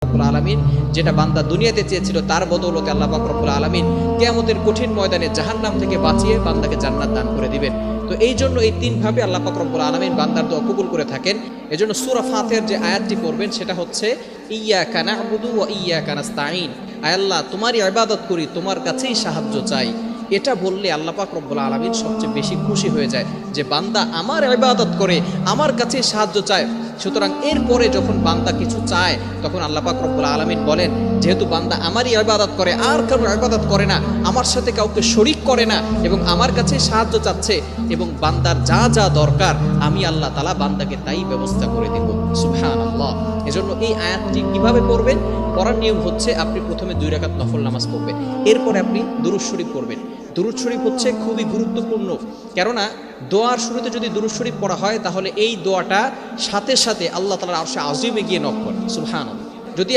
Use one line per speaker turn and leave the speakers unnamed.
রব্বুল আলামিন যেটা বান্দা দুনিয়াতে চেয়েছিল তার বদৌলতে আল্লাহ পাক রব্বুল আলামিন কিয়ামতের কঠিন ময়দানে জাহান্নাম থেকে বাঁচিয়ে বান্দাকে জান্নাত দান করে দিবেন। তো এই জন্য এই তিন ভাবে আল্লাহ পাক রব্বুল আলামিন বান্দার দোয়া কবুল করে থাকেন। এজন্য সূরা ফাতিহার যে আয়াতটি পড়বেন সেটা হচ্ছে ইয়্যাকা না'বুদু ওয়া ইয়্যাকা নাস্তাঈন। আয় আল্লাহ, তোমারই ইবাদত করি, তোমার কাছেই সাহায্য চাই। এটা বললে আল্লাহ পাক রব্বুল আলামিন সবচেয়ে বেশি খুশি হয়ে যায় যে বান্দা আমার ইবাদত করে আমার কাছেই সাহায্য চায়। সুতরাং এরপরে যখন বান্দা কিছু চায় তখন আল্লাহ পাক রব্বুল আলামিন বলেন, যেহেতু বান্দা আমারই ইবাদত করে, আর কারো ইবাদত করে না, আমার সাথে কাউকে শরীক করে না এবং আমার কাছে সাহায্য চাচ্ছে, এবং বান্দার যা যা দরকার আমি আল্লাহ তাআলা বান্দাকে তাই ব্যবস্থা করে দেব। সুবহানাল্লাহ। এজন্য এই আয়াতটি কিভাবে পড়বেন? পড়ার নিয়ম হচ্ছে আপনি প্রথমে 2 রাকাত নফল নামাজ পড়বেন, এরপরে আপনি দুরূদ শরীফ পড়বেন। দুরূদ শরীফ হচ্ছে খুবই গুরুত্বপূর্ণ, কেননা দোয়ার শুরুতে যদি দুরূদ শরীফ পড়া হয় তাহলে এই দোয়াটা সাথে সাথে আল্লাহ তাআলার আরশে আজিমে গিয়ে নক করে। সুবহানাল্লাহ। যদি